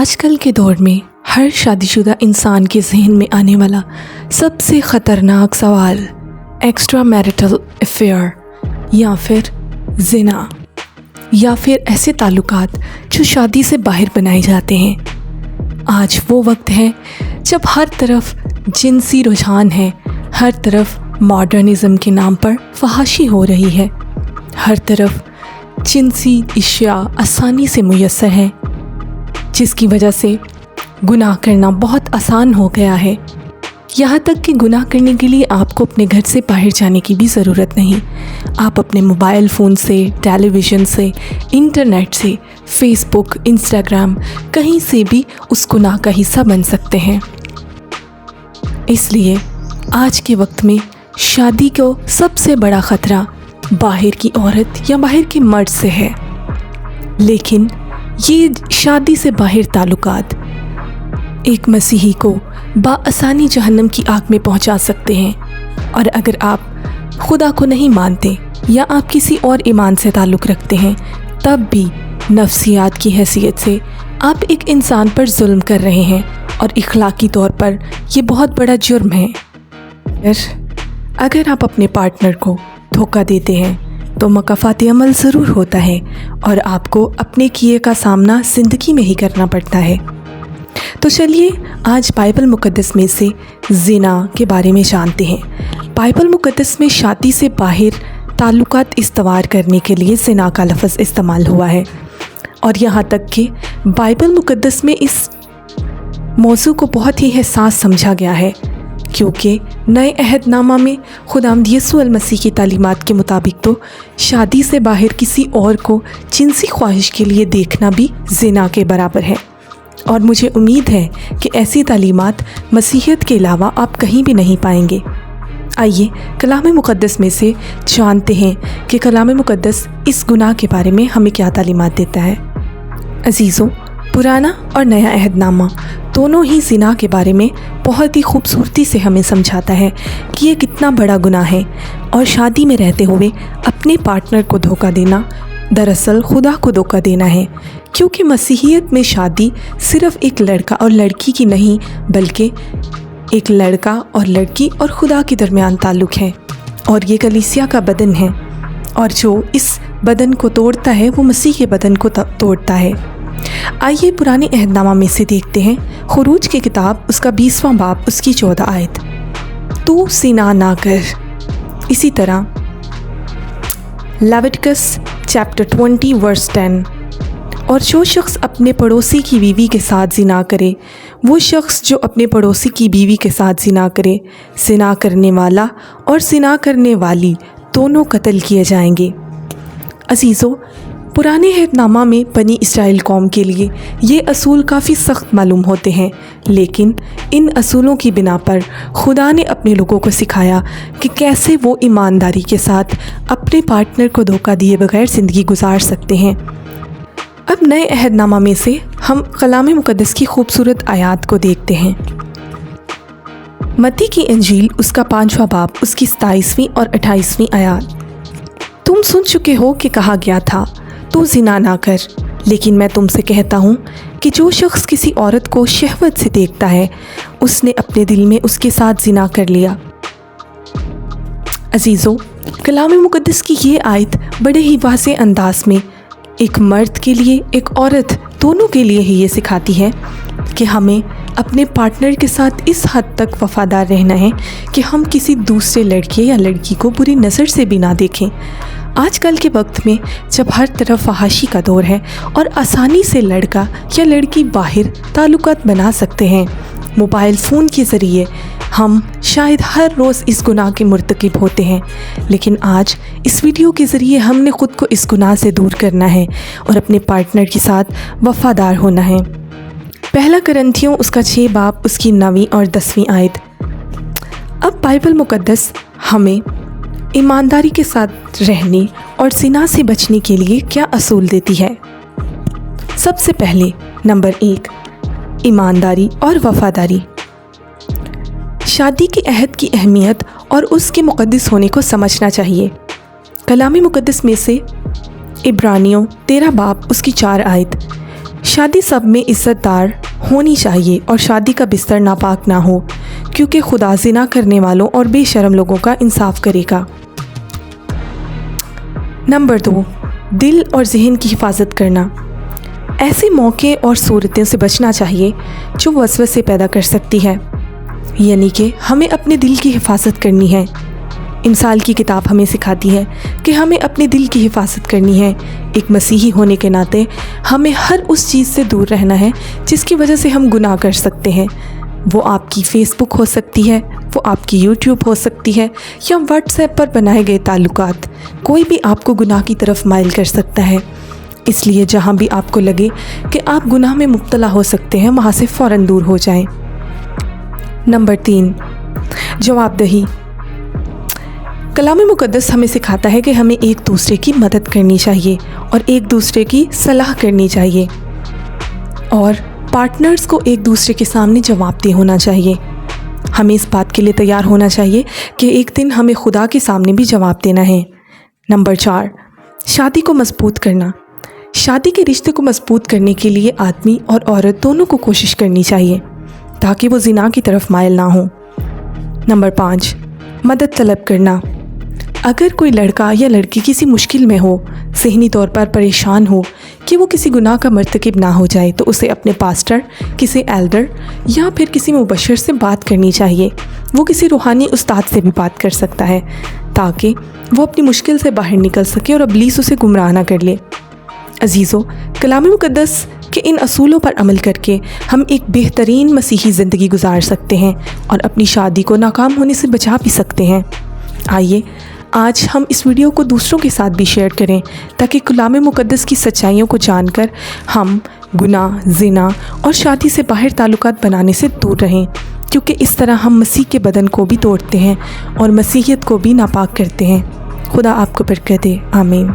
آج کل کے دور میں ہر شادی شدہ انسان کے ذہن میں آنے والا سب سے خطرناک سوال ایکسٹرا میرٹل افیئر یا پھر زنا یا پھر ایسے تعلقات جو شادی سے باہر بنائے جاتے ہیں۔ آج وہ وقت ہے جب ہر طرف جنسی رجحان ہے، ہر طرف ماڈرنزم کے نام پر فحاشی ہو رہی ہے، ہر طرف جنسی اشیاء آسانی سے میسر ہیں، جس کی وجہ سے گناہ کرنا بہت آسان ہو گیا ہے۔ یہاں تک کہ گناہ کرنے کے لیے آپ کو اپنے گھر سے باہر جانے کی بھی ضرورت نہیں، آپ اپنے موبائل فون سے، ٹیلی ویژن سے، انٹرنیٹ سے، فیس بک، انسٹاگرام، کہیں سے بھی اس گناہ کا حصہ بن سکتے ہیں۔ اس لیے آج کے وقت میں شادی کو سب سے بڑا خطرہ باہر کی عورت یا باہر کے مرد سے ہے، لیکن یہ شادی سے باہر تعلقات ایک مسیحی کو بآسانی جہنم کی آگ میں پہنچا سکتے ہیں، اور اگر آپ خدا کو نہیں مانتے یا آپ کسی اور ایمان سے تعلق رکھتے ہیں تب بھی نفسیات کی حیثیت سے آپ ایک انسان پر ظلم کر رہے ہیں، اور اخلاقی طور پر یہ بہت بڑا جرم ہے۔ اگر آپ اپنے پارٹنر کو دھوکہ دیتے ہیں تو مکافات عمل ضرور ہوتا ہے، اور آپ کو اپنے کیے کا سامنا زندگی میں ہی کرنا پڑتا ہے۔ تو چلیے آج بائبل مقدس میں سے زنا کے بارے میں جانتے ہیں۔ بائبل مقدس میں شادی سے باہر تعلقات استوار کرنے کے لیے زنا کا لفظ استعمال ہوا ہے، اور یہاں تک کہ بائبل مقدس میں اس موضوع کو بہت ہی حساس سمجھا گیا ہے، کیونکہ نئے عہد نامہ میں خداوند یسوع المسیح کی تعلیمات کے مطابق تو شادی سے باہر کسی اور کو جنسی خواہش کے لیے دیکھنا بھی زنا کے برابر ہے، اور مجھے امید ہے کہ ایسی تعلیمات مسیحیت کے علاوہ آپ کہیں بھی نہیں پائیں گے۔ آئیے کلام مقدس میں سے جانتے ہیں کہ کلام مقدس اس گناہ کے بارے میں ہمیں کیا تعلیمات دیتا ہے۔ عزیزوں، پرانا اور نیا عہد نامہ دونوں ہی زنا کے بارے میں بہت ہی خوبصورتی سے ہمیں سمجھاتا ہے کہ یہ کتنا بڑا گناہ ہے، اور شادی میں رہتے ہوئے اپنے پارٹنر کو دھوکہ دینا دراصل خدا کو دھوکہ دینا ہے، کیونکہ مسیحیت میں شادی صرف ایک لڑکا اور لڑکی کی نہیں بلکہ ایک لڑکا اور لڑکی اور خدا کے درمیان تعلق ہے، اور یہ کلیسیا کا بدن ہے، اور جو اس بدن کو توڑتا ہے وہ مسیح کے بدن کو توڑتا ہے۔ آئیے پرانے عہد نامہ میں سے دیکھتے ہیں خروج کی کتاب اس کا 20واں باب اس کی 14 آیت، تو زنا نہ کر۔ اسی طرح لیویٹکس چیپٹر 20 ورس 10، اور جو شخص اپنے پڑوسی کی بیوی کے ساتھ زنا کرے، وہ شخص جو اپنے پڑوسی کی بیوی کے ساتھ زنا کرے، زنا کرنے والا اور زنا کرنے والی دونوں قتل کیے جائیں گے۔ عزیزوں، پرانے عہد نامہ میں بنی اسرائیل قوم کے لیے یہ اصول کافی سخت معلوم ہوتے ہیں، لیکن ان اصولوں کی بنا پر خدا نے اپنے لوگوں کو سکھایا کہ کیسے وہ ایمانداری کے ساتھ اپنے پارٹنر کو دھوکہ دیے بغیر زندگی گزار سکتے ہیں۔ اب نئے عہد نامہ میں سے ہم کلام مقدس کی خوبصورت آیات کو دیکھتے ہیں۔ متی کی انجیل اس کا 5واں باب اس کی 27ویں اور 28ویں آیات، تم سن چکے ہو کہ کہا گیا تھا تو زنا نہ کر، لیکن میں تم سے کہتا ہوں کہ جو شخص کسی عورت کو شہوت سے دیکھتا ہے اس نے اپنے دل میں اس کے ساتھ زنا کر لیا۔ عزیزوں، کلام مقدس کی یہ آیت بڑے ہی واضح انداز میں ایک مرد کے لیے ایک عورت دونوں کے لیے ہی یہ سکھاتی ہے کہ ہمیں اپنے پارٹنر کے ساتھ اس حد تک وفادار رہنا ہے کہ ہم کسی دوسرے لڑکے یا لڑکی کو بری نظر سے بھی نہ دیکھیں۔ آج کل کے وقت میں جب ہر طرف فحاشی کا دور ہے اور آسانی سے لڑکا یا لڑکی باہر تعلقات بنا سکتے ہیں، موبائل فون کے ذریعے ہم شاید ہر روز اس گناہ کے مرتکب ہوتے ہیں، لیکن آج اس ویڈیو کے ذریعے ہم نے خود کو اس گناہ سے دور کرنا ہے اور اپنے پارٹنر کے ساتھ وفادار ہونا ہے۔ پہلا کرنتھیوں اس کا 6 باب اس کی 9ویں اور 10ویں آیت۔ اب بائبل مقدس ہمیں ایمانداری کے ساتھ رہنے اور زنا سے بچنے کے لیے کیا اصول دیتی ہے؟ سب سے پہلے نمبر 1، ایمانداری اور وفاداری۔ شادی کے عہد کی اہمیت اور اس کے مقدس ہونے کو سمجھنا چاہیے۔ کلام مقدس میں سے عبرانیوں 13 باب اس کی 4 آیت، شادی سب میں عزت دار ہونی چاہیے اور شادی کا بستر ناپاک نہ ہو، کیونکہ خدا زنا کرنے والوں اور بے شرم لوگوں کا انصاف کرے گا۔ نمبر 2، دل اور ذہن کی حفاظت کرنا۔ ایسے موقع اور صورتوں سے بچنا چاہیے جو وسوسے پیدا کر سکتی ہے، یعنی کہ ہمیں اپنے دل کی حفاظت کرنی ہے۔ امثال کی کتاب ہمیں سکھاتی ہے کہ ہمیں اپنے دل کی حفاظت کرنی ہے۔ ایک مسیحی ہونے کے ناطے ہمیں ہر اس چیز سے دور رہنا ہے جس کی وجہ سے ہم گناہ کر سکتے ہیں۔ وہ آپ کی فیس بک ہو سکتی ہے، وہ آپ کی یوٹیوب ہو سکتی ہے، یا واٹس ایپ پر بنائے گئے تعلقات، کوئی بھی آپ کو گناہ کی طرف مائل کر سکتا ہے۔ اس لیے جہاں بھی آپ کو لگے کہ آپ گناہ میں مبتلا ہو سکتے ہیں، وہاں سے فوراً دور ہو جائیں۔ نمبر 3، جواب دہی۔ کلام مقدس ہمیں سکھاتا ہے کہ ہمیں ایک دوسرے کی مدد کرنی چاہیے اور ایک دوسرے کی صلاح کرنی چاہیے، اور پارٹنرز کو ایک دوسرے کے سامنے جواب دہ ہونا چاہیے۔ ہمیں اس بات کے لیے تیار ہونا چاہیے کہ ایک دن ہمیں خدا کے سامنے بھی جواب دینا ہے۔ نمبر 4، شادی کو مضبوط کرنا۔ شادی کے رشتے کو مضبوط کرنے کے لیے آدمی اور عورت دونوں کو کوشش کرنی چاہیے تاکہ وہ زنا کی طرف مائل نہ ہوں۔ نمبر 5، مدد طلب کرنا۔ اگر کوئی لڑکا یا لڑکی کسی مشکل میں ہو، ذہنی طور پر پریشان ہو کہ وہ کسی گناہ کا مرتکب نہ ہو جائے، تو اسے اپنے پاسٹر، کسی ایلڈر یا پھر کسی مبشر سے بات کرنی چاہیے۔ وہ کسی روحانی استاد سے بھی بات کر سکتا ہے تاکہ وہ اپنی مشکل سے باہر نکل سکے اور ابلیس اسے گمراہ نہ کر لے۔ عزیزو، کلام مقدس کہ ان اصولوں پر عمل کر کے ہم ایک بہترین مسیحی زندگی گزار سکتے ہیں اور اپنی شادی کو ناکام ہونے سے بچا بھی سکتے ہیں۔ آئیے آج ہم اس ویڈیو کو دوسروں کے ساتھ بھی شیئر کریں تاکہ کلام مقدس کی سچائیوں کو جان کر ہم گناہ، زنا اور شادی سے باہر تعلقات بنانے سے دور رہیں، کیونکہ اس طرح ہم مسیح کے بدن کو بھی توڑتے ہیں اور مسیحیت کو بھی ناپاک کرتے ہیں۔ خدا آپ کو برکت دے، آمین۔